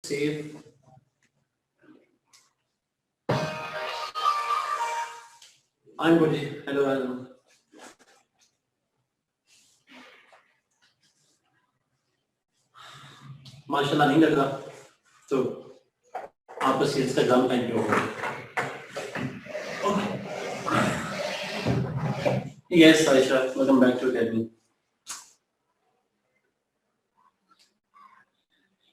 safe. I'm good. Hello, hello. माशाल्लाह नहीं लग रहा तो आप बस इंस्टाग्राम टाइम पे होगा. Yes, Aisha, welcome back to Academy.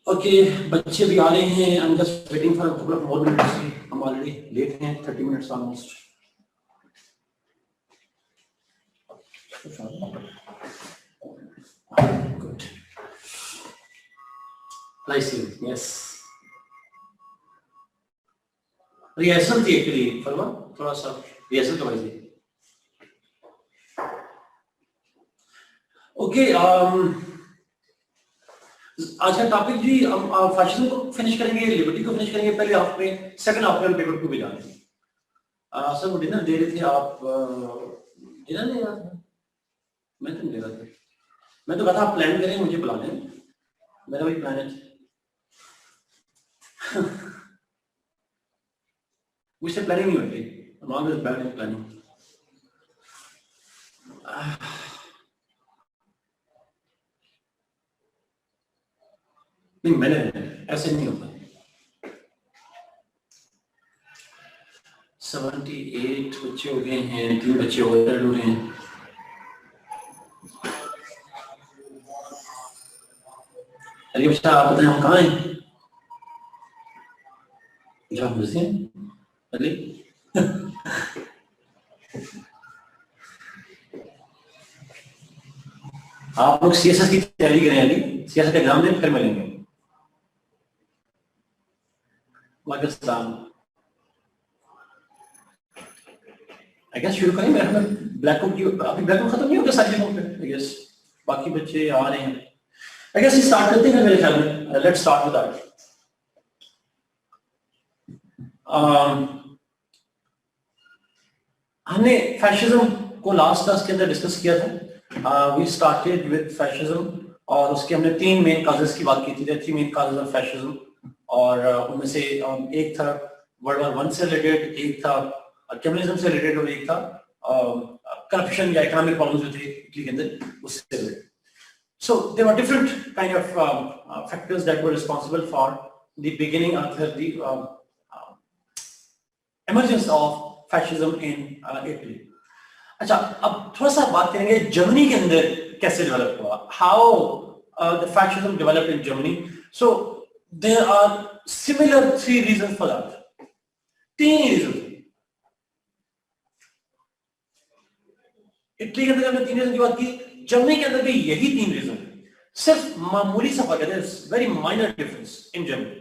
Okay, बच्चे भी आ रहे हैं. I'm just waiting for a couple of more minutes. हम already late हैं, 30 minutes almost. Good. Nice you. Yes. Rehearsal थी एक्चुअली, फरमा थोड़ा सा रिहर्सल करवाई थी. ओके, आज का टॉपिक जी हम फैशिज्म को फिनिश करेंगे, लिबर्टी को फिनिश करेंगे. पहले हाफ में, सेकंड हाफ में हम पेपर को भी जानेंगे. सर वो डिनर दे रहे थे आप, डिनर नहीं रहा था, मैं तो नहीं दे रहा था. मैं तो कहा था आप प्लान करें, मुझे बुला दें, मेरा भी प्लान है. मुझसे प्लानिंग नहीं होती. I'm always bad in planning. नहीं, मैंने ऐसे नहीं होता. 78 बच्चे हो गए हैं, 3 बच्चे और हो रहे हैं. अरे बच्चा आप बताएं हम कहाँ हैं? जहाँ मुझे अरे आप लोग CSS की तैयारी करें. अली CSS का एग्जाम दें, फिर मिलेंगे. पाकिस्तान आई गेस शुरू करें. मेरे ब्लैक बुक की अभी ब्लैक बुक खत्म नहीं हो गया सारी जगहों पे. आई गेस बाकी बच्चे आ रहे हैं. आई गेस स्टार्ट करते हैं मेरे ख्याल में. Let's start with that. हमने फैशिज्म को लास्ट क्लास के अंदर डिस्कस किया था. वी स्टार्टेड विद फैशिज्म और उसके हमने 3 मेन काजेस की बात की थी. 3 मेन काजेस ऑफ फैशिज्म और उनमें से एक था वर्ल्ड वॉर 1 से रिलेटेड, एक था कम्युनिज्म से रिलेटेड और एक था करप्शन या इकोनॉमिक प्रॉब्लम्स जो थे इटली के अंदर उससे related. So there were different kind of factors that were responsible for the beginning of the emergence of fascism in Italy. अच्छा, अब थोड़ा सा बात करेंगे जर्मनी के अंदर कैसे डेवलप हुआ. How the fascism developed in Germany. So there are similar 3 reasons for that. 3 reasons. Italy के अंदर हमने 3 रीजन की बात की, जर्मनी के अंदर भी यही 3 रीजन. सिर्फ मामूली सा फर्क है, very minor difference in Germany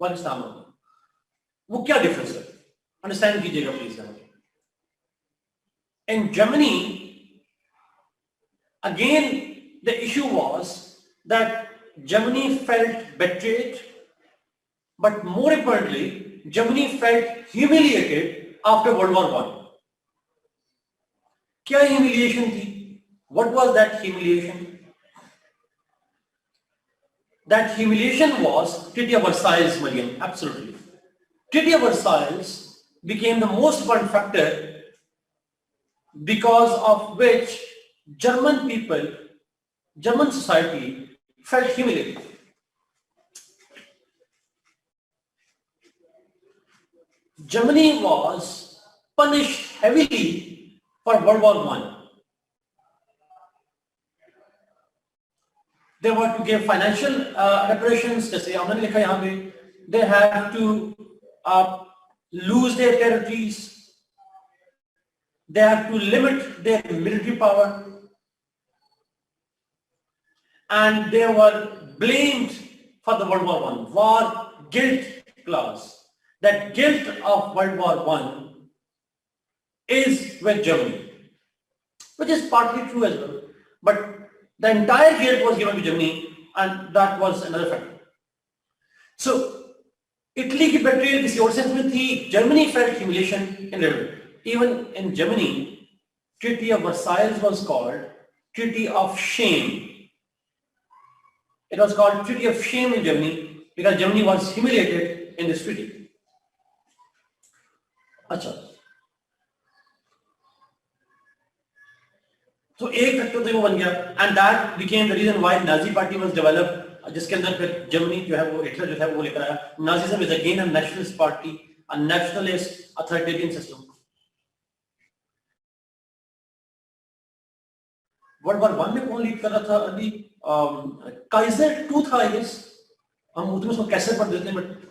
Pakistan में. वो क्या डिफरेंस है अंडरस्टैंड कीजिएगा please. In Germany again the issue was that Germany felt betrayed, but more importantly Germany felt humiliated after World War I. क्या humiliation थी? What was that humiliation? That humiliation was Treaty of Versailles, Mariam. Absolutely. Treaty of Versailles became the most important factor because of which German people, German society felt humiliated. Germany was punished heavily for World War I. They were to give financial reparations. जैसे हमने लिखा यहाँ पे, they have to lose their territories. They have to limit their military power, and they were blamed for the World War I war guilt clause. That guilt of World War I is with Germany, which is partly true as well. But the entire guilt was given to Germany, and that was another factor. So, Italy की betrayal किसी और sense में थी. Germany felt humiliation in Italy. Even in Germany, Treaty of Versailles was called Treaty of Shame. It was called Treaty of Shame in Germany because Germany was humiliated in this treaty. अच्छा, तो एक factor तो वो बन गया, and that became the reason why Nazi party was developed, जिसके अंदर फिर जर्मनी जो है वो हिटलर जो है वो लेकर आया. Nazism is again a nationalist party, a nationalist authoritarian system. World war 1 में कौन लीड कर रहा था? अभी काइजर 2 था, आई गेस. हम उर्दू में उसको कैसे पढ़ देते हैं, but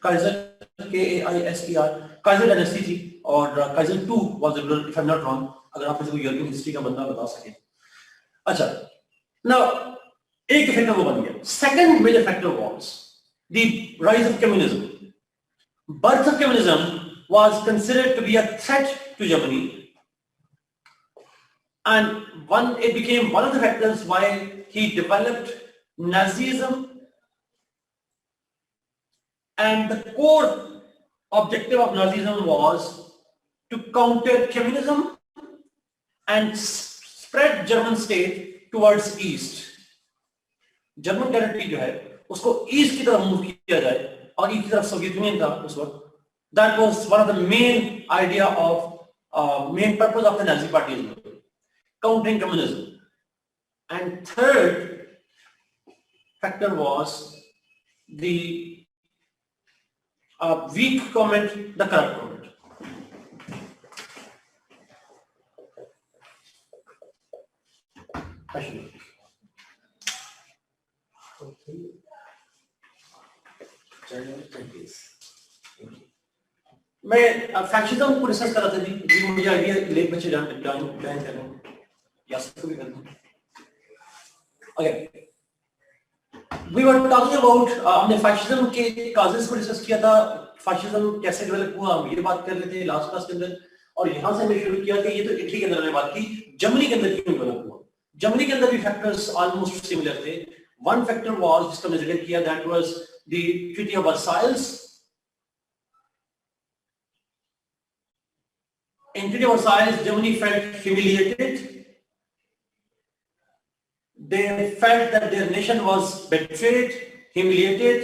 Kaizer KAISER, Kaizer dynasty थी, और Kaizer 2 was if I am not wrong, अगर आप मुझे यूरोपियन हिस्ट्री का बंदा बता सके. अच्छा, नाउ एक फैक्टर वो बन गया. Second major factor was the rise of communism. Birth of communism was considered to be a threat to Germany, and it became one of the factors why he developed Nazism, and the core objective of Nazism was to counter communism and spread German state towards east. German territory जो है उसको east की तरफ move किया जाए, और एक तरफ सोवियत यूनियन था उस वक्त. That was one of the main idea of main purpose of the Nazi party, countering communism. And third factor was the weak government, the corrupt government. मैं फैशिज्म को रिसर्च कर रहा था जी, मुझे आइडिया लेट बच्चे ज्वाइन कर रहे हैं या सबको भी करना है. Okay, we were talking about, हमने फैशिज्म के कॉजेस को डिस्कस किया था. फैशिज्म कैसे डेवलप हुआ हम ये बात कर रहे थे लास्ट क्लास के अंदर, और यहां से हमने शुरू किया कि ये तो इटली के अंदर हमने बात की, जर्मनी के अंदर क्यों डेवलप हुआ. जर्मनी के अंदर भी फैक्टर्स ऑलमोस्ट सिमिलर थे. वन फैक्टर वाज, जिसका हमने जिक्र किया, that was the treaty of Versailles. In Treaty of Versailles, Germany felt humiliated. They felt that their nation was betrayed, humiliated.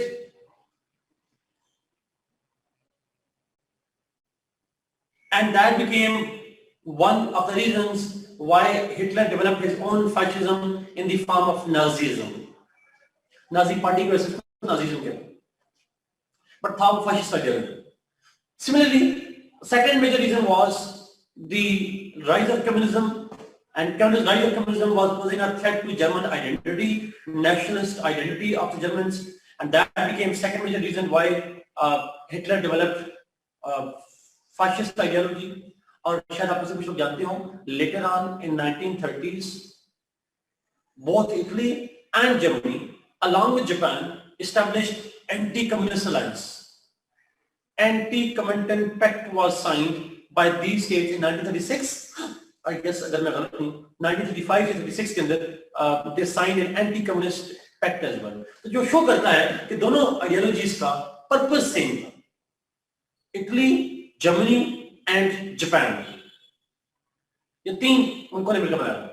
And that became one of the reasons why Hitler developed his own fascism in the form of Nazism. Nazi party को ऐसे Nazism कहते हैं, but था वो fascist ideology. Similarly, second major reason was the rise of communism, and rise of communism was posing a threat to German identity, nationalist identity of the Germans, and that became second major reason why Hitler developed fascist ideology. और शायद आप से कुछ लोग जानते हो, later on in 1930s, both Italy and Germany, along with Japan, established anti-communist alliance. Anti-Comintern Pact was signed by these states in 1936. I guess अगर मैं गलत हूँ, 1935 से 36 के अंदर they signed an anti-communist pact as well. तो जो show करता है कि दोनों आइडियोलॉजीज का पर्पस सेम था. इटली, जर्मनी एंड जापान, ये तीन उनको ने मिलकर बनाया.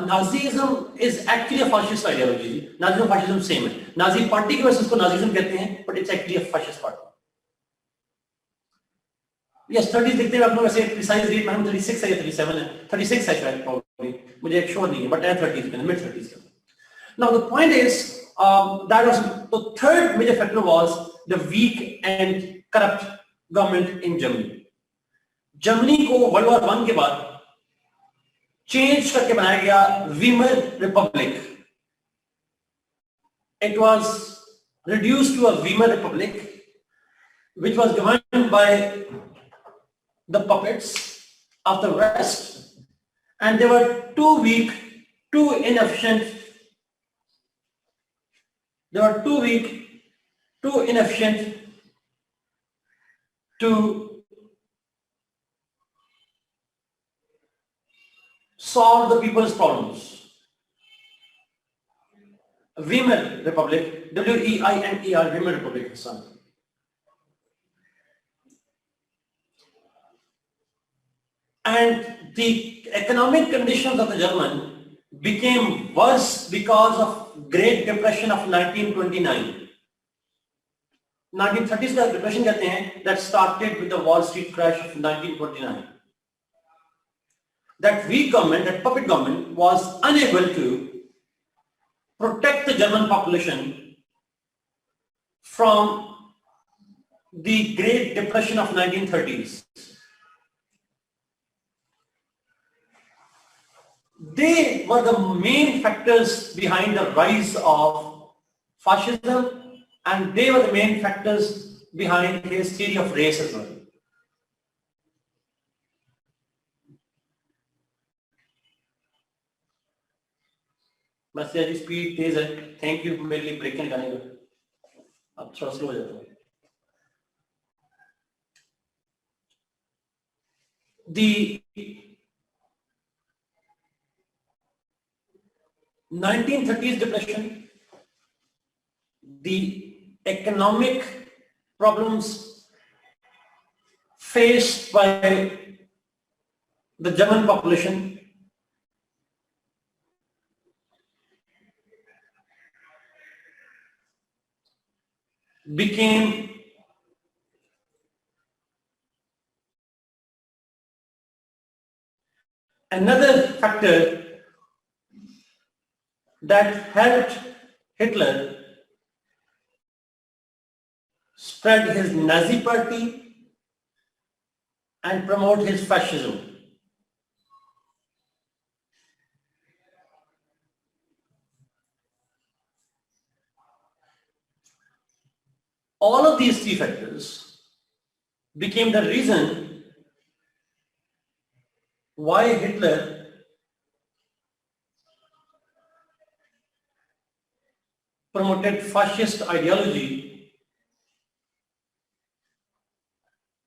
Nazism is actually a fascist ideology. Nazism and fascism same है. Nazi party की वजह से उसको Nazism कहते हैं, but it's actually a fascist party. ये स्टडीज देखते हैं आप लोग, ऐसे प्रिसाइज डेट मैंने 36 है या 37 है, 36 है शायद प्रॉब्ली, मुझे एक श्योर नहीं है, बट है 30s में, मिड 30s के. Now the point is that was the third major factor was the weak and corrupt government in Germany. Germany को वर्ल्ड वॉर 1 के बाद चेंज करके बनाया गया Weimar republic. It was reduced to a Weimar republic which was governed by the puppets of the West, and they were too weak, too inefficient. They were too weak, too inefficient to solve the people's problems. Weimar Republic, WEIMER, Weimar Republic, son. And the economic conditions of the German became worse because of Great Depression of 1929. 1930s का depression कहते हैं, that started with the Wall Street crash of 1929. That weak government, that puppet government, was unable to protect the German population from the Great Depression of 1930s. They were the main factors behind the rise of fascism, and they were the main factors behind his theory of race as well. बस यार speed तेज है, thank you मेरे लिए break निकालने का, अब थोड़ा slow हो जाता है. The 1930s depression, the economic problems faced by the German population, became another factor that helped Hitler spread his Nazi party and promote his fascism. All of these three factors became the reason why Hitler promoted fascist ideology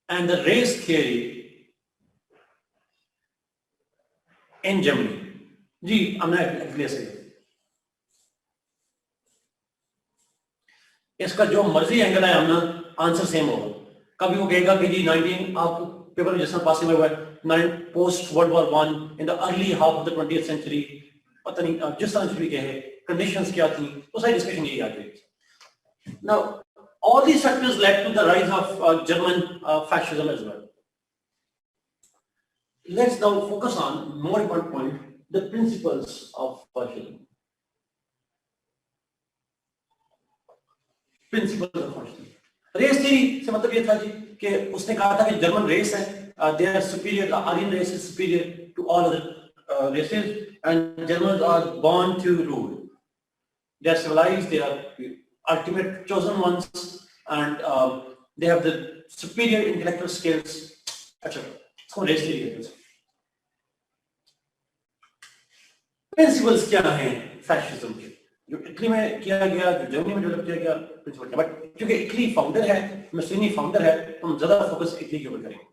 and the race theory in Germany. जी, हमने अगले से इसका जो मर्जी angle है हमने answer same होगा. कभी वो कहेगा कि जी 19 आप पेपर में जिस तरह पास में हुआ है post world war 1 in the early half of the 20th century, पता नहीं जिस तरह से भी कहे कंडीशंस क्या थी, वो सारी डिस्कशन यही आ गई. Now all these factors led to the rise of German fascism as well. Let's now focus on more important point, the principles of fascism. Principles of fascism. Race theory से मतलब ये था जी कि उसने कहा था कि जर्मन रेस है, they are superior, the Aryan race is superior to all other races, and Germans are born to rule. They are civilized, they are ultimate chosen ones, and they have the superior intellectual skills, etc. इसको race theory कहते हैं. Principles क्या हैं fascism के, जो Italy में किया गया, जो जर्मनी में डेवलप किया गया, प्रिंसिपल क्या. बट क्योंकि इटली फाउंडर है, मुसोलिनी फाउंडर है, तो हम ज्यादा फोकस इटली के ऊपर करेंगे.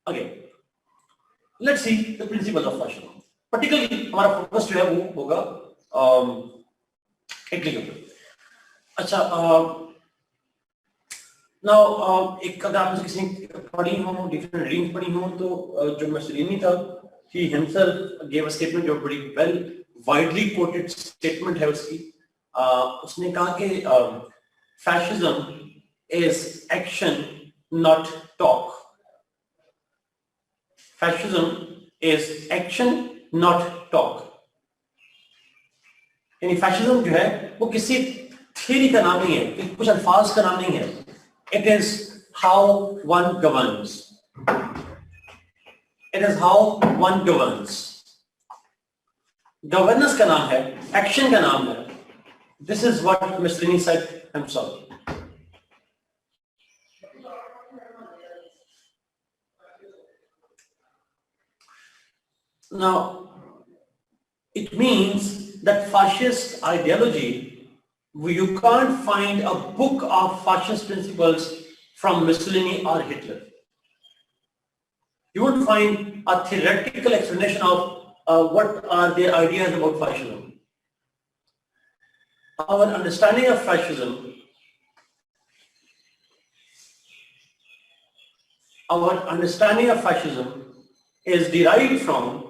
Again, let's see the principles of fascism. Particularly हमारा फोकस जो है वो होगा इटली के ऊपर. अच्छा, नाउ एक अगर आपने किसी पढ़ी हो, डिफरेंट रीडिंग पढ़ी हो, तो जो मुसोलिनी था, he himself gave a statement जो बड़ी वेल वाइडली कोटेड स्टेटमेंट है उसकी. उसने कहा कि fascism is action not talk. Fascism is action not talk. यानी fascism जो है वो किसी थ्योरी का नाम नहीं है, कुछ अल्फाज का नाम नहीं है. It is how one governs. It is how one governs. Governance का नाम है, action का नाम है. This is what Mussolini said himself. Now, it means that fascist ideology, you can't find a book of fascist principles from Mussolini or Hitler. You won't find a theoretical explanation of what are their ideas about fascism. Our understanding of fascism our understanding of fascism is derived from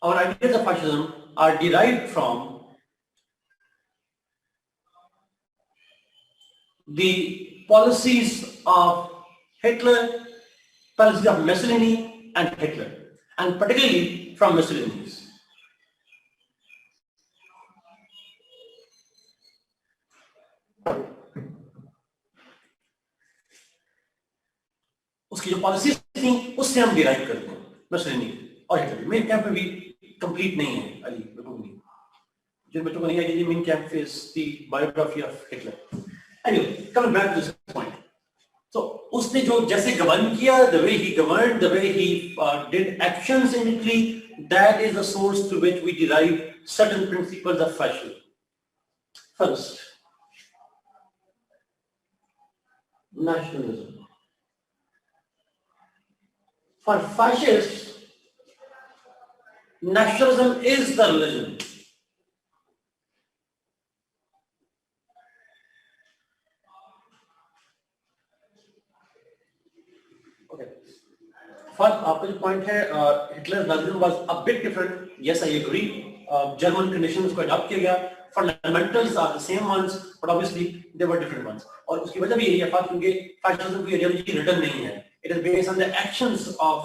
our ideas of fascism are derived from the policies of Hitler, policies of Mussolini and Hitler, and particularly from Mussolini's. उसकी जो policies थी उससे हम derive करते हैं मसलिनी और Hitler. Main camp में भी कंप्लीट नहीं है अली, बिल्कुल नहीं। जिन बच्चों को नहीं I Mein Kampf is the biography of Hitler. Anyway, coming back to this point, तो उसने जो जैसे गवर्न किया, the way he govern, the way he did actions in Italy, that is the source through which we derive certain principles of fascism. First, nationalism. For fascists, nationalism is the religion. Okay. For आपका जो point है, Hitler's nationalism was a bit different. Yes, I agree. German conditions को adopt किया गया. Fundamentals are the same ones, but obviously they were different ones. और उसकी वजह भी यही है क्योंकि fascism की ideology written नहीं है. It is based on the actions of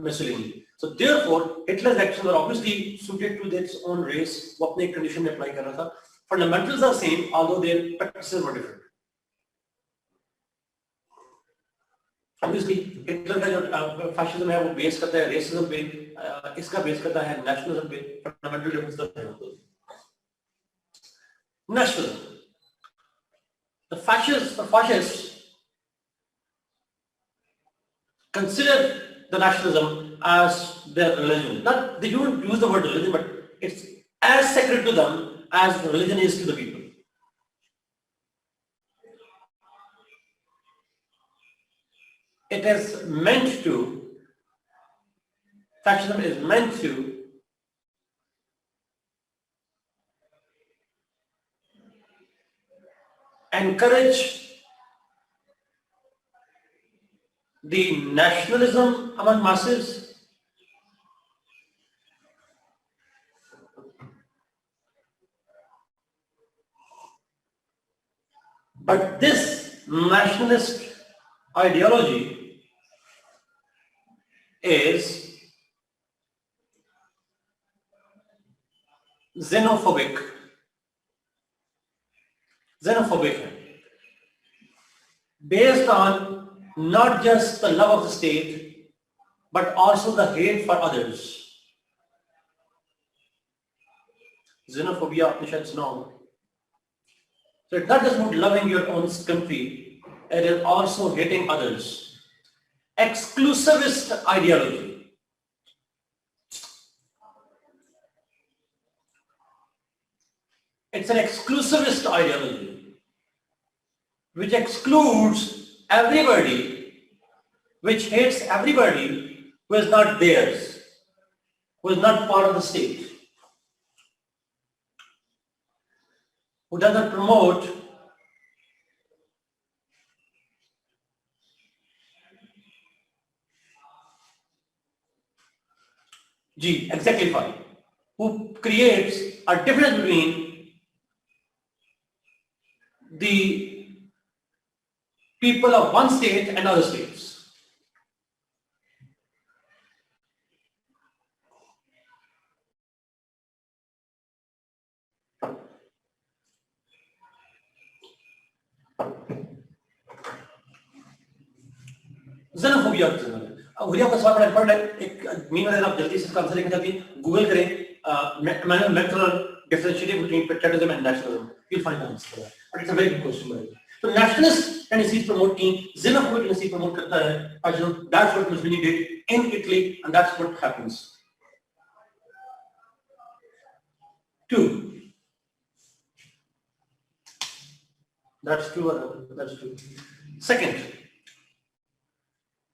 Mussolini. So therefore, Hitler's actions were obviously suited to its own race. वो अपने condition में apply कर रहा था. Fundamentals are same, although their practices were different. Obviously, Hitler का जो fascism है वो base करता है racism पे, इसका base करता है nationalism पे. Fundamental difference है. Nationalism. The fascists consider the nationalism as their religion. Not, they don't use the word religion, but it's as sacred to them as the religion is to the people. It is meant to, fascism is meant to encourage the nationalism among masses, but this nationalist ideology is xenophobic है, based on not just the love of the state, but also the hate for others. Xenophobia, आपने शायद सुना होगा. So it's not just about loving your own country, it is also hating others. Exclusivist ideology. It's an exclusivist ideology which excludes everybody, which hates everybody who is not theirs, who is not part of the state, who doesn't promote exemplify, who creates a difference between the people of one state and other states. Xenophobia का सवाल बड़ा important है. एक mean अगर आप जल्दी से इसका आंसर लिखना चाहती हैं, गूगल करें Emmanuel Macron differentiating between patriotism and nationalism. You'll find the answer for that. But it's a very good question, by the way. So nationalist tendencies promoting, xenophobic tendency promote करता है. That's what Mussolini did in Italy, and that's what happens. 2. That's true. That's true. Second,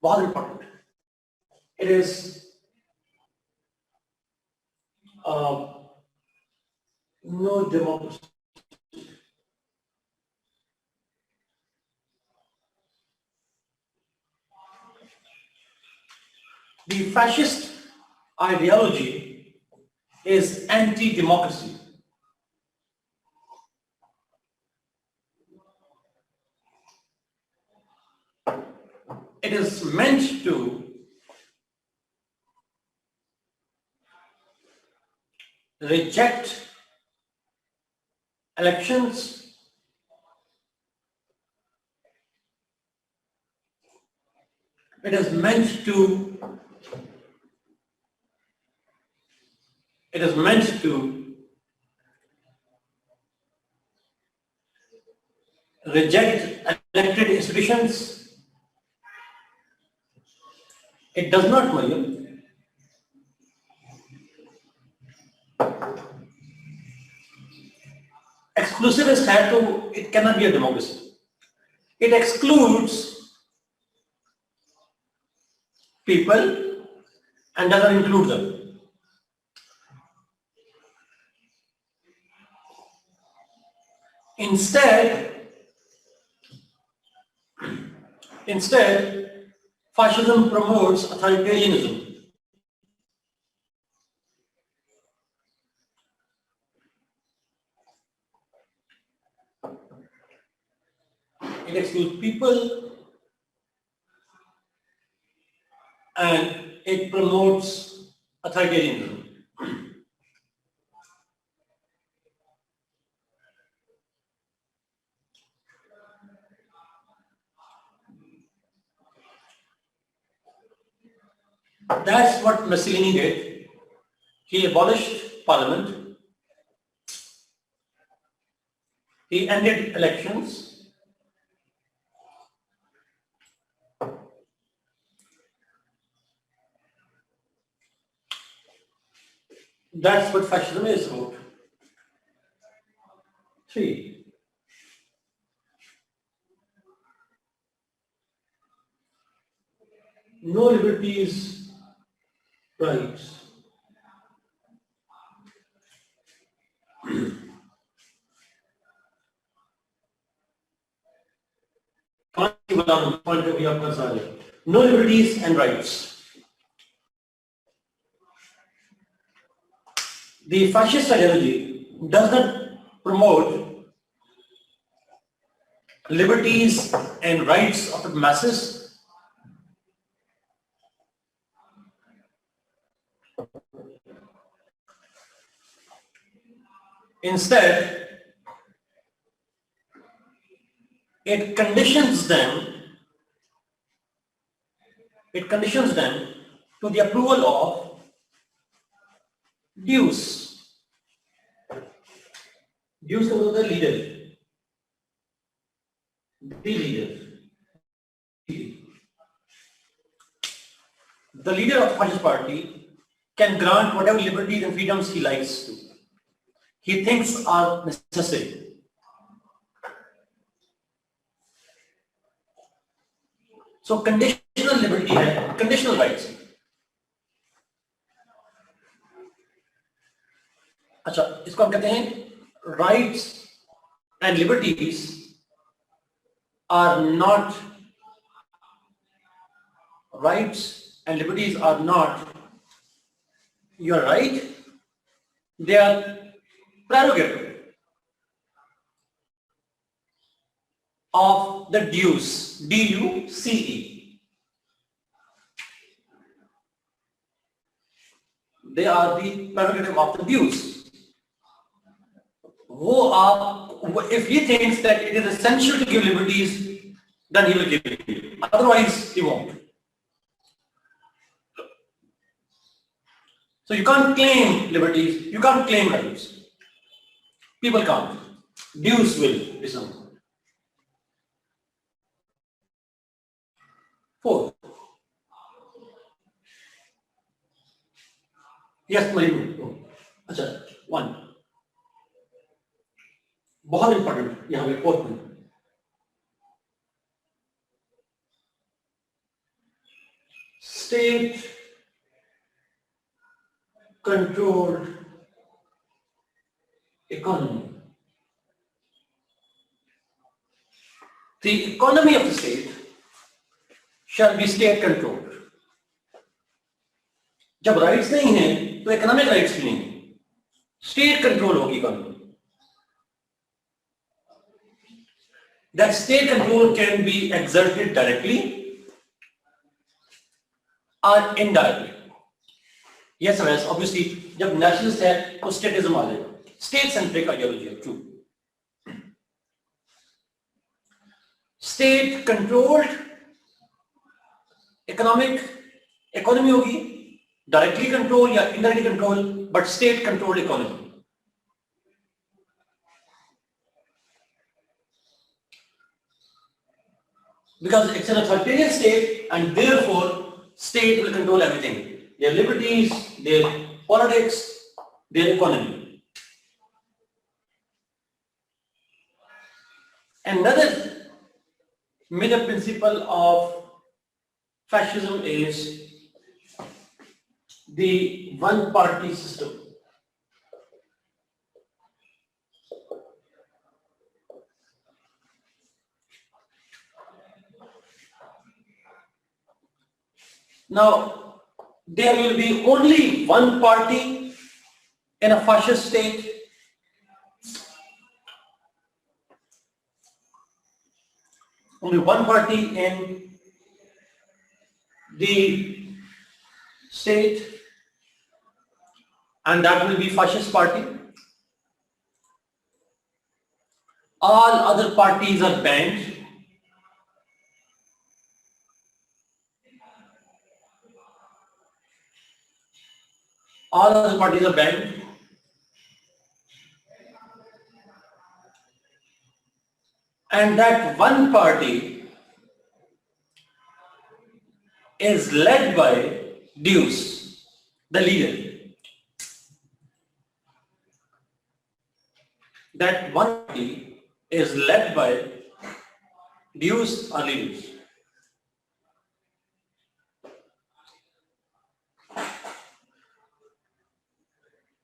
बहुत important. It is no democracy. The fascist ideology is anti-democracy. It is meant to reject elections, it is meant to reject elected institutions. It does not, Mariam, exclusivist है तो it cannot be a democracy. It excludes people and doesn't include them. Instead, fascism promotes authoritarianism. It excludes people and it promotes authoritarianism. That's what Mussolini did. He abolished parliament. He ended elections. That's what fascism is about. 3. No liberties, rights. Point of view of no liberties and rights. The fascist ideology does not promote liberties and rights of the masses. Instead, it conditions them to the approval of dues. Dues to the leader. The leader. The leader of the fascist party can grant whatever liberties and freedoms he likes to. He thinks are necessary. So conditional liberty है, conditional rights. अच्छा, इसको हम कहते हैं rights and liberties are not your right, they are prerogative of the dues, D-U-C-E. They are the prerogative of the dues. If he thinks that it is essential to give liberties, then he will give it. Otherwise, he won't. So you can't claim liberties, you can't claim rights. People can't. Dues will be some. 4. Yes, Mariam. अच्छा, 1. बहुत important यहाँ पे 4th में. State controlled economy. The economy of the state shall be state controlled. जब rights नहीं है तो economic rights भी नहीं, स्टेट कंट्रोल होगी economy. That state control can be exerted directly or indirectly. Yes, yes, obviously, जब nationalist है तो statism आ जाएगा. State-centric ideology है, true. State-controlled economy होगी, directly control या indirectly control, but state-controlled economy. Because it's an authoritarian state, and therefore state will control everything. Their liberties, their politics, their economy. Another major principle of fascism is the one-party system. Now, there will be only one party in a fascist state. Only one party in the state, and that will be fascist party. All other parties are banned. All other parties are banned. And that one party is led by Deuce, the leader. That one party is led by Deuce or leaders.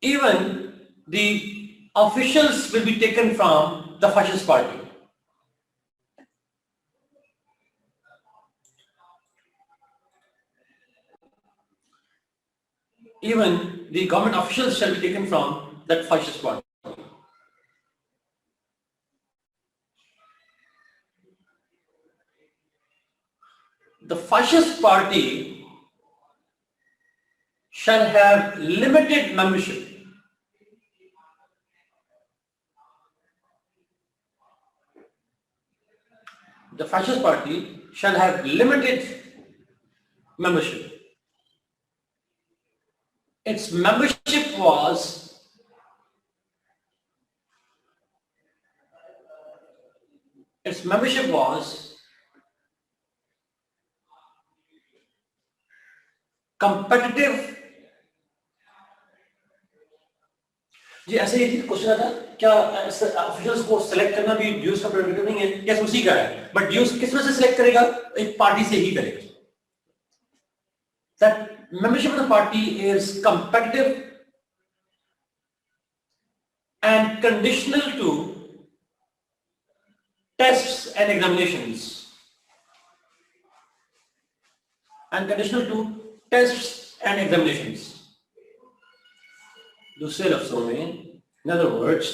Even the officials will be taken from the fascist party. Even the government officials shall be taken from that fascist party. The fascist party shall have limited membership. The fascist party shall have limited membership. Its membership was competitive. जी ऐसे ही question आता क्या officials को select करना भी ड्यूस का prerogative नहीं है? Yes उसी का है, बट ड्यूस किस में से सिलेक्ट करेगा? एक पार्टी से ही करेगा. That membership of the party is competitive and conditional to tests and examinations. दूसरे लफ्जों में, in other words,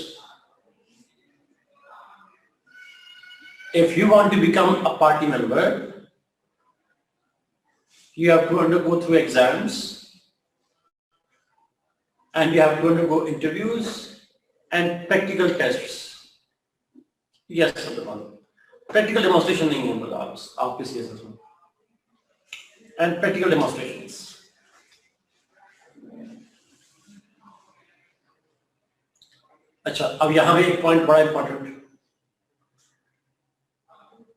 if you want to become a party member, you have to undergo through exams, and you have to undergo interviews and practical tests. Yes, practical demonstration नहीं है मतलब आप किस CSS में, and practical demonstrations. अच्छा, अब यहाँ पे एक पॉइंट बड़ा important.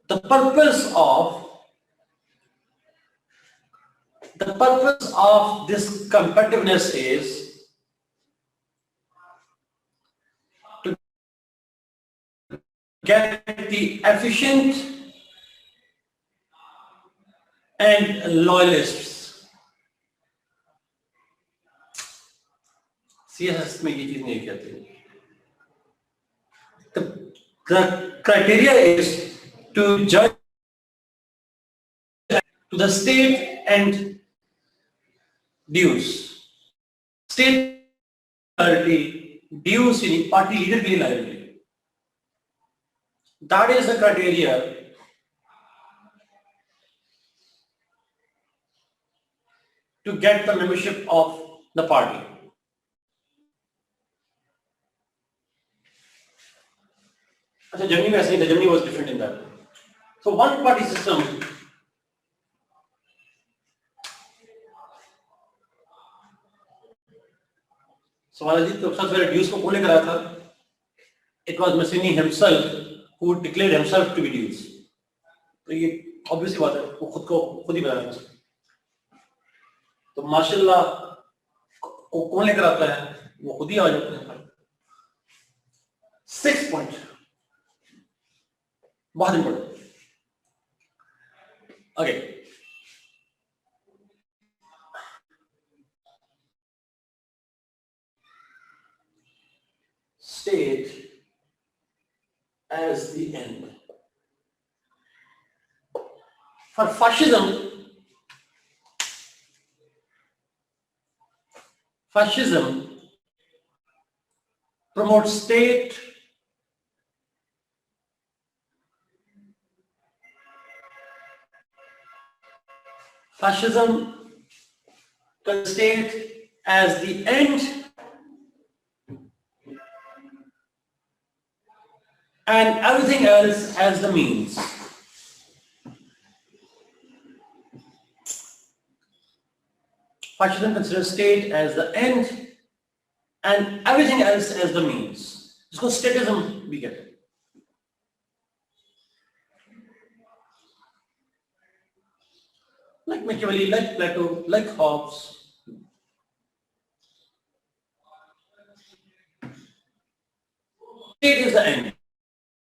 The purpose of this competitiveness is to get the efficient and loyalists. CSS में ये चीज नहीं कहते. The criteria is to judge to the state and dues. State liability, dues in party leader के लिए liability. That is the criteria to get the membership of the party. Germany में ऐसा नहीं था, Germany was different in that. So one party system Swaraji तो सबसे पहले dues को कौन लेकर आया था? It was Mazzini himself who declared himself to be dues. तो ये obviously बात है, वो खुद ही बनाया था. तो माशाल्लाह को कौन लेकर आता है? वो खुद ही आ जाते हैं. 6 point बहुत important. Okay. State as the end. For fascism promotes state as the end and everything else as the means. Fascism considers state as the end and everything else as the means. इसको statism भी कहते हैं. Like Machiavelli, like Plato, like Hobbes. State is the end.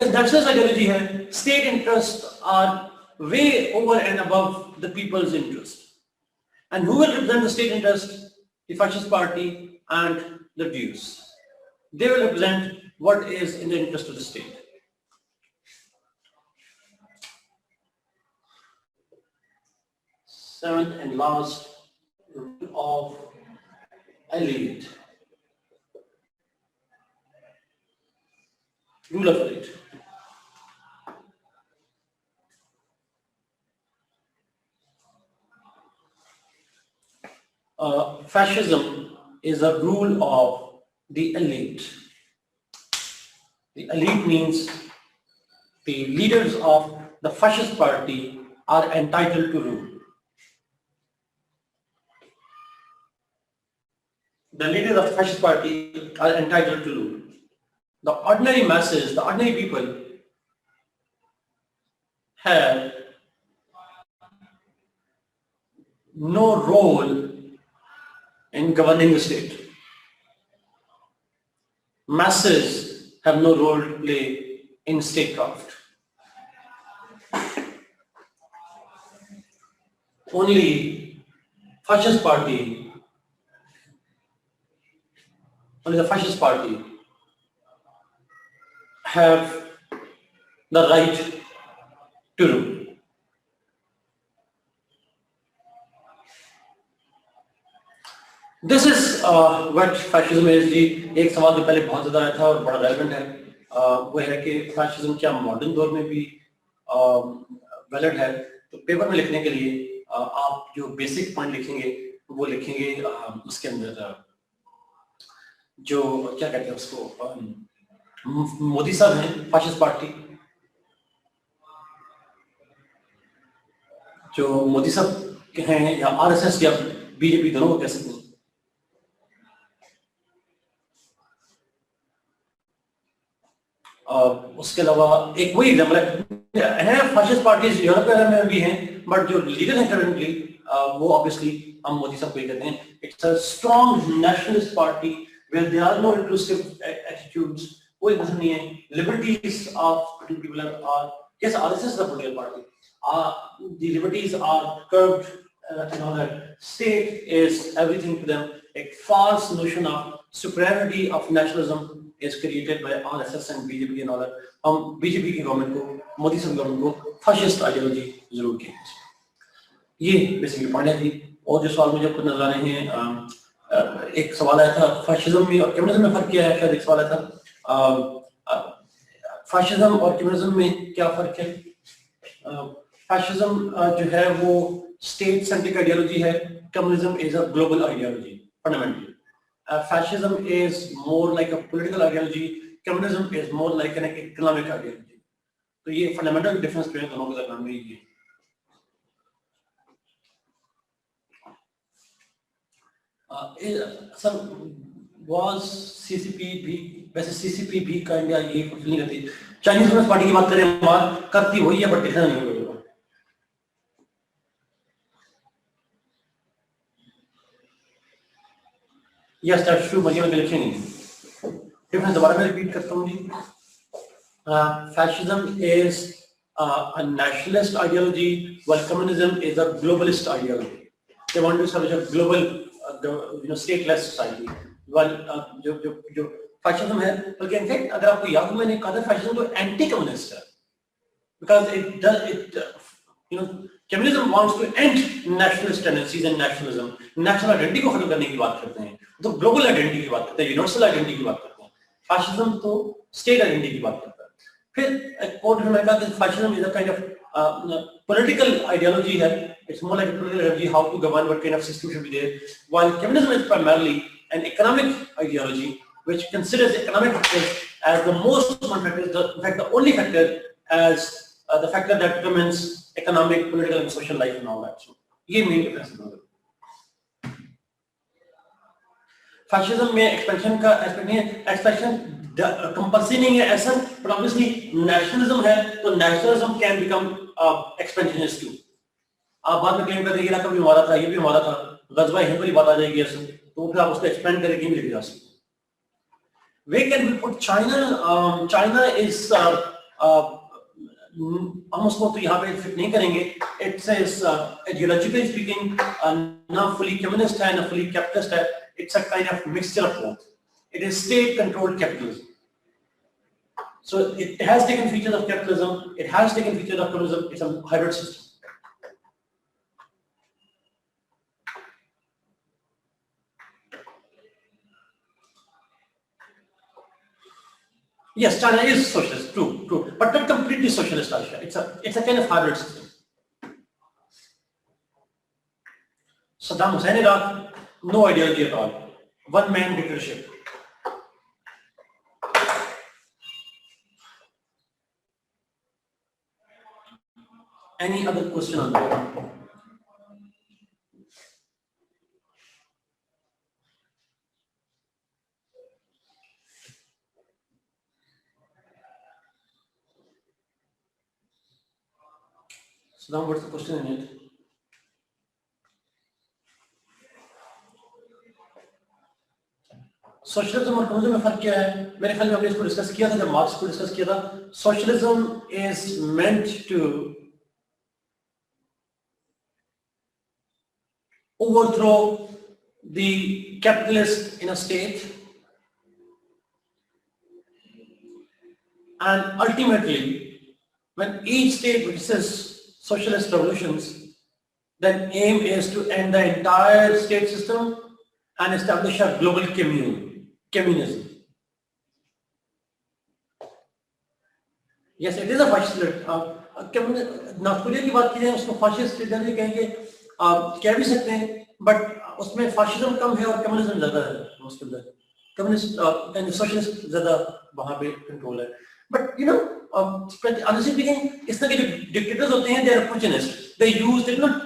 Nationalist ideology है, state interests are way over and above the people's interest. And who will represent the state interest? The fascist party and the dues. They will represent what is in the interest of the state. Seventh and last rule of elite. Rule of elite. Fascism is a rule of the elite. The elite means the leaders of the fascist party are entitled to rule. The leaders of the fascist party are entitled to rule. The ordinary masses, the ordinary people have no role in governing the state. Masses have no role to play in statecraft. Only the fascist party have the right to rule. This is what fascism is. जी एक सवाल जो पहले बहुत ज़्यादा आया था और बड़ा रेलेवेंट है, वो है कि fascism क्या मॉडर्न दौर में भी वैलिड है. तो पेपर में लिखने के लिए आप जो बेसिक पॉइंट लिखेंगे वो लिखेंगे उसके अंदर जो क्या कहते हैं उसको, मोदी साहब हैं fascist पार्टी, जो मोदी साहब हैं या आरएसएस या बीजेपी दोनों को कह सकते हैं. उसके अलावा एक वही एग्जाम्पल है fascist पार्टीज यूरोप में भी हैं, बट जो लीडर हैं करंटली वो ऑब्वियसली हम मोदी साहब को ही कहते हैं. It's a strong nationalist party where there are no inclusive attitudes. कोई पसंद नहीं है. Liberties of people are, yes, RSS is a political party. The liberties are curbed and all that. State is everything to them. A false notion of supremacy of nationalism is created by RSS and BJP and all that. हम BJP की government को, मोदी साहब government को fascist ideology जरूर की। ये basically point थी। और जो सवाल मुझे खुद नजर आ रहे हैं, एक सवाल आया था फाशिज्म में और कम्युनिज्म में फर्क क्या है, शायद एक सवाल आया था फाशिज्म और कम्युनिज्म में क्या फर्क है। फाशिज्म जो है वो स्टेट सेंट्रिक आइडियोलॉजी है, communism is a global ideology fundamentally. Fascism is more like a political ideology. Communism is more like an economic ideology. तो ये fundamental difference जो है दोनों के दरमियान में ये। सर was CCP भी, वैसे CCP भी का इंडिया ये कुछ नहीं करती। चाइनीज कम्युनिस्ट पार्टी की बात करें, बात करती वही है, बट दिखना नहीं होगा। Yes, that's true, but election difference दोबारा मैं रिपीट करता हूँ जी। Fascism is a nationalist ideology, while communism is a globalist ideology. They want to establish a global, stateless society. While जो fascism है, बल्कि in fact अगर आपको याद हो मैंने कहा था fascism तो anti-communist है, because communism wants to end nationalist tendencies and nationalism. National identity को खत्म करने की बात करते हैं, तो global identity की बात करते हैं, universal identity की बात करते हैं। Fascism तो state identity की बात करता है। फिर और मैंने कहा कि fascism is a kind of political ideology है, it's more like a political ideology, how to govern, what kind of system should be there, while communism is primarily an economic ideology which considers economic factors as the most important factors, in fact the only factor, as the factor that determines economic, political and social life and all that. So ये main difference है। Fascism में expansion का aspect नहीं है, expansion compulsory नहीं है ऐसा, but obviously nationalism है, तो nationalism can become expansionist too। आप बाद में claim करते हैं ये इलाका भी हमारा था, ये भी हमारा था, गजवा हिंद वाली बात आ जाएगी ऐसे, तो फिर आप उसको expand करके भी लेके जा सकते हैं। Where can we put China? China is हम उसको तो यहाँ पे फिट नहीं करेंगे। It says ideologically speaking ना fully communist है ना fully capitalist है। It's a kind of mixture of both. It is state-controlled capitalism. So it has taken features of capitalism. It has taken features of communism. It's a hybrid system. Yes, China is socialist, true, but not completely socialist, Aisha. It's a kind of hybrid system. Saddam Hussein Iraq, no ideology at all, one-man dictatorship. Any other question on that? So now what's the question in it? Socialism और communism में फर्क क्या है? मेरे ख्याल में हमने इसको डिस्कस किया था जब मार्क्स को डिस्कस किया था। Socialism is meant to overthrow the capitalist in a state and ultimately when each state witnesses socialist revolutions, then aim is to end the entire state system and establish a global communism. Yes, it is a fascist. North Korea की बात की जाए उसको fascist इधर कहेंगे, कह भी सकते हैं, बट उसमें फाशिज्म कम है और कम्युनिज्म ज्यादा है उसके अंदर। कम्युनिस्ट एंड सोशलिस्ट ज्यादा वहां पे कंट्रोल है। But honestly speaking, इस तरह के जो dictators होते हैं, they are opportunists. They use, they don't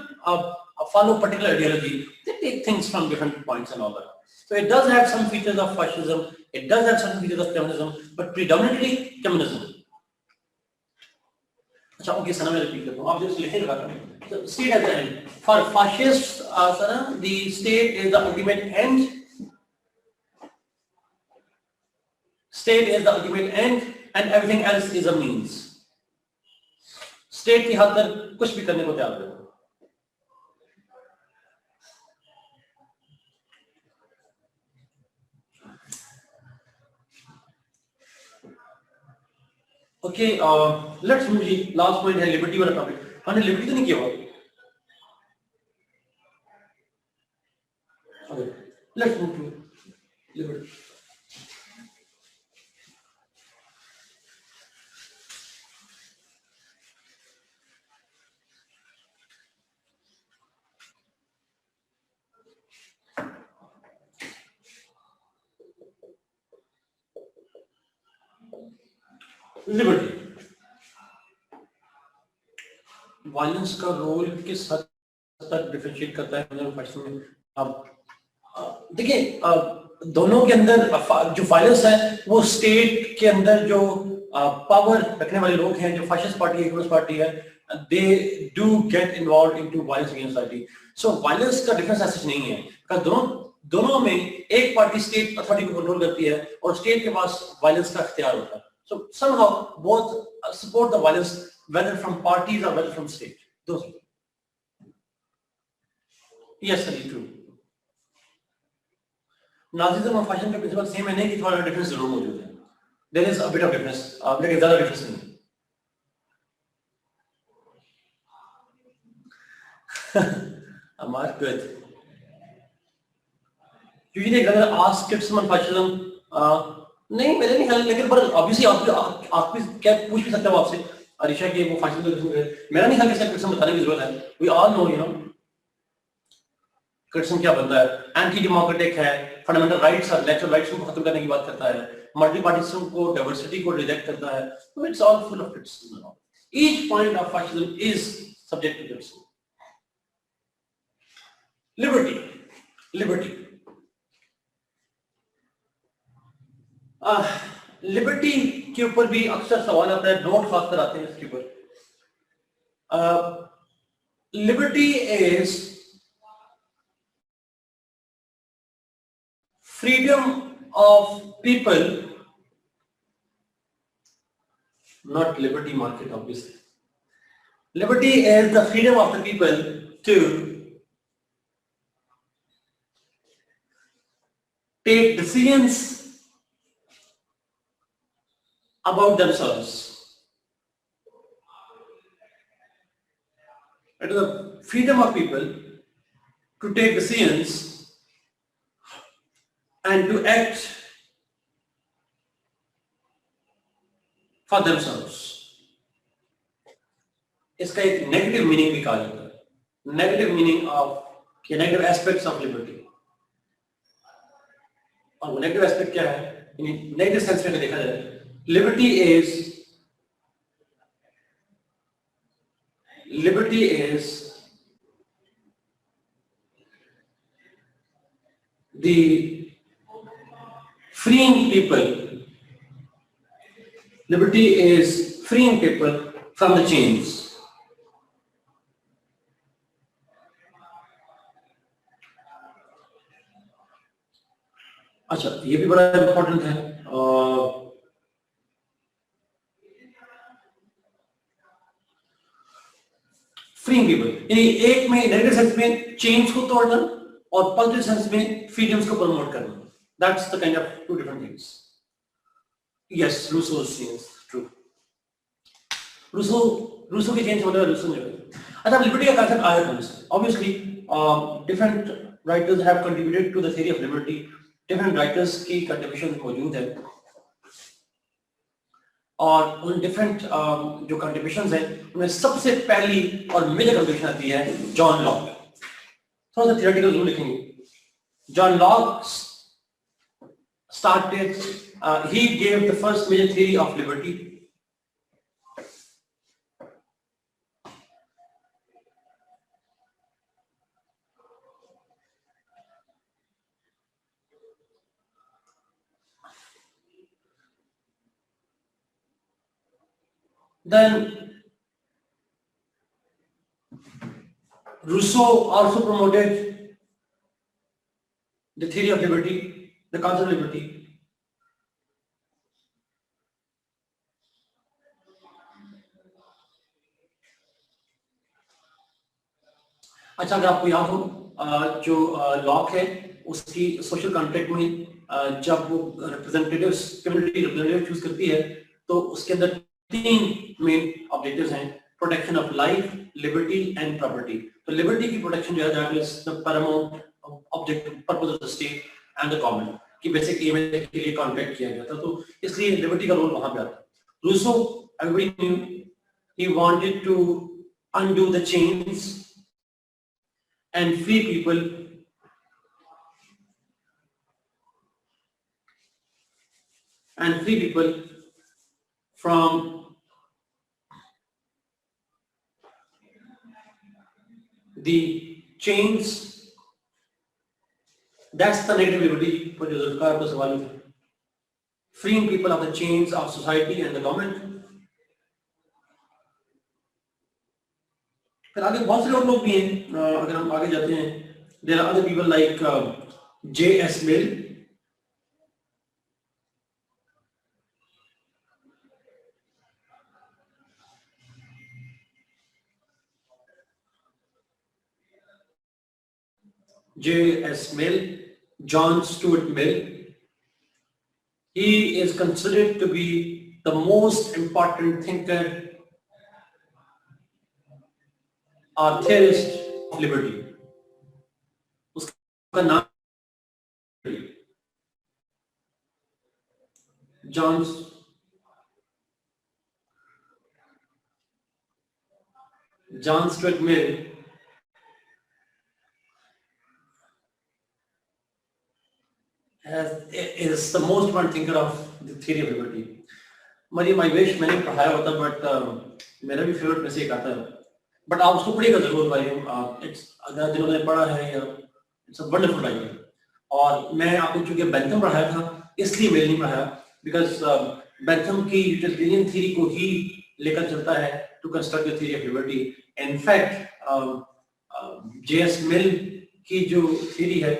follow particular ideology. They take things from different points and all that. So it does have some features of fascism. It does have some features of communism, but predominantly communism. अच्छा, okay, सना मैं repeat करता हूँ। आप just लिखे लगा कर। So state at the end. For fascists, Sana, the state is the ultimate end. State is the ultimate end. And everything else is a means. State की हद तक कुछ भी करने को तैयार है। ओके, लेट्स मूव जी। लास्ट पॉइंट है लिबर्टी वाला टॉपिक। हमने लिबर्टी तो नहीं किया हुआ। Okay, let's move to liberty. Liberty, violence का रोल किस हद तक डिफरेंशिएट करता है जनरल फैशन में? अब देखिए, दोनों के अंदर जो वायलेंस है वो स्टेट के अंदर जो पावर रखने वाले लोग हैं, जो फैशिस्ट पार्टी है, कम्युनिस्ट पार्टी है, they do get involve into violence against society. So violence का डिफरेंस ऐसा नहीं है, because दोनों में एक पार्टी स्टेट अथॉरिटी को कंट्रोल करती है और स्टेट के पास वायलेंस का इख्तियार होता है। So somehow both support the violence, whether from parties or whether from state. Those. Yes, sir, true. Nazism और fascism का प्रिंसिपल सेम है, नहीं कि थोड़ा डिफरेंस जरूर मौजूद है। There is a bit of difference, लेकिन ज़्यादा डिफरेंस नहीं। Amar, good. Usually अगर ask kids on fascism, नहीं मेरे नहीं ख्याल, लेकिन पर ऑब्वियसली आप भी क्या पूछ भी सकते हो आपसे अरिशा कि वो फासिज्म है। मेरा नहीं ख्याल कि इसका बताने की जरूरत है। We all know, you know, criticism क्या बनता है, एंटी डेमोक्रेटिक है, फंडामेंटल राइट्स और नेचुरल राइट्स को खत्म करने की बात करता है, मल्टी पार्टिसिज्म को, डाइवर्सिटी को रिजेक्ट करता है। तो it's all full of criticism. Each point of fascism is subject to criticism. Liberty liberty के ऊपर भी अक्सर सवाल आता है, नोट खासकर आते हैं इसके ऊपर। Liberty is freedom of people, not liberty market, obviously. Liberty is the freedom of the people to take decisions about themselves. It is the freedom of people to take decisions and to act for themselves. इसका एक negative meaning भी कहा जाता है, negative meaning of negative aspects of liberty. और वो negative aspect क्या है, नेगेटिव सेंस में देखा जाए, liberty is the freeing people. Liberty is freeing people from the chains. अच्छा, ये भी बड़ा इंपॉर्टेंट है। फ्रीइंग पीपल, यानी एक में नेगेटिव सेंस में चेन्स को तोड़ना और पॉजिटिव सेंस में फ्रीडम्स को प्रमोट करना। That's the kind of two different things. Yes, Rousseau's chains, true. Rousseau की chains मतलब Rousseau ने। अच्छा, liberty का concept आया कहाँ से? Obviously, different writers have contributed to the theory of liberty. Different writers की contributions मौजूद है और उन different जो contributions हैं उनमें सबसे पहली और मेजर contribution आती है जॉन लॉक। थोड़ा सा theoretical रूल लिखेंगे। John Locke started, he gave the first major theory of liberty. Then Rousseau also promoted the theory of liberty, the concept of liberty. अच्छा, अगर आपको याद हो, जो लॉक है उसकी सोशल कॉन्ट्रैक्ट में जब वो रिप्रेजेंटेटिव्स, कम्युनिटी रिप्रेजेंटेटिव चूज करती है तो उसके अंदर तीन मेन ऑब्जेक्टिव्स हैं, protection of life, liberty and property. तो लिबर्टी की प्रोटेक्शन जो है that is the Paramount objective purpose of the state and the government की बेसिक एम के लिए कॉन्ट्रैक्ट किया गया था, तो इसलिए लिबर्टी का रोल वहां पे आता है। Rousseau, everybody knew, he wanted to undo the chains and free people from the chains. That's the negative liberty पर जो जुल्फ़िकार का सवाल है, freeing people of the chains of society and the government. फिर आगे बहुत से लोग भी हैं, अगर हम आगे जाते हैं, there are other people like J.S. Mill, J.S. Mill, John Stuart Mill. He is considered to be the most important thinker or theorist of liberty. उसका नाम John Stuart Mill is the most important thinker of the theory of liberty. Mariam I wish मैंने पढ़ाया होता, but मेरा भी favourite में से एक आता है, बट आप उसको पढ़िएगा जरूर मरियम, अगर जिन्होंने पढ़ा है, इट्स अ वंडरफुल राइटर। और मैं आपको चूंकि बेंथम पढ़ाया था इसलिए मेल नहीं पढ़ाया, बिकॉज बेंथम की यूटिलिटेरियन थ्योरी को ही लेकर चलता है to construct the theory of liberty. In fact J.S. Mill की जो थ्योरी है,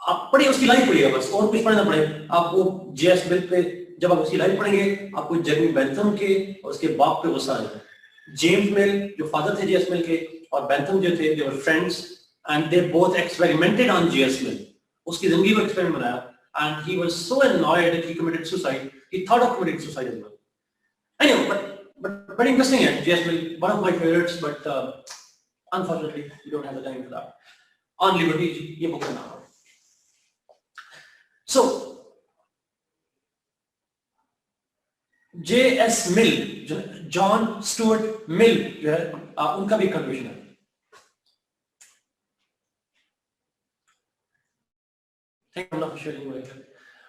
आप पढ़िए, उसकी लाइफ पढ़िएगा बस, और कुछ पढ़ना पड़े आपको। J.S. मिल पे जब आप उसकी लाइफ पढ़ेंगे आपको जेरेमी बेंथम के और उसके बाप पे गुस्सा आएगा। जेम्स मिल जो फादर थे J.S. मिल के, और बेंथम जो थे, they were friends and they both experimented on J.S. Mill. उसकी जिंदगी को एक्सपेरिमेंट बनाया, and he was so annoyed that he committed suicide. He thought of committing suicide as well. Anyway, but very interesting है J.S. Mill, one of my favorites, but unfortunately we don't have the time for that. On Liberty ये book का नाम है। So J.S. मिल, John Stuart Mill जो है, उनका भी contribution है।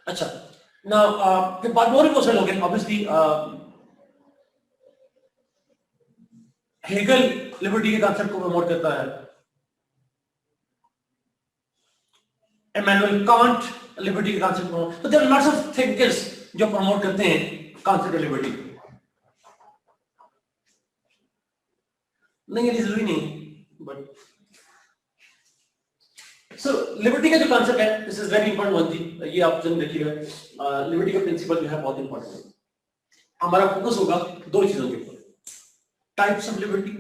अच्छा, ना फिर बात और क्वेश्चन हो गए। ऑब्वियसली हेगल लिबर्टी के कॉन्सेप्ट को प्रमोट करता है, इमैनुअल कांट लिबर्टी के कॉन्सेप्ट को, तो there are lots of thinkers जो प्रमोट करते हैं कॉन्सेप्ट ऑफ लिबर्टी। नहीं, ये जरूरी नहीं, बट सो लिबर्टी का जो कॉन्सेप्ट है, this is very important one thing, ये आप जरूर देखिएगा। लिबर्टी का प्रिंसिपल जो है बहुत इंपॉर्टेंट है। हमारा फोकस होगा दो चीजों के ऊपर, टाइप्स ऑफ लिबर्टी,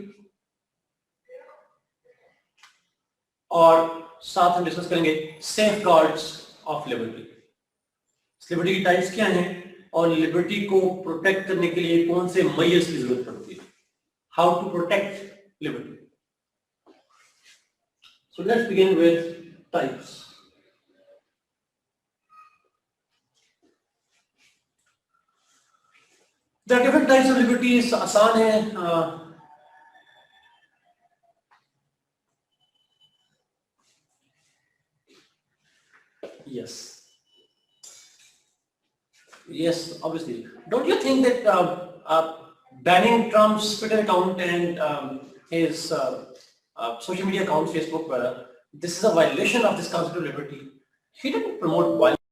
और साथ हम डिस्कस करेंगे सेफगार्ड्स ऑफ लिबर्टी। लिबर्टी की टाइप्स क्या हैं और लिबर्टी को प्रोटेक्ट करने के लिए कौन से मेजर्स की जरूरत पड़ती है, how to protect liberty. So let's begin with types. There are different types of liberties, आसान है, yes, obviously. Don't you think that banning Trump's Twitter account and his social media account, Facebook, this is a violation of this concept of liberty? He didn't promote violence.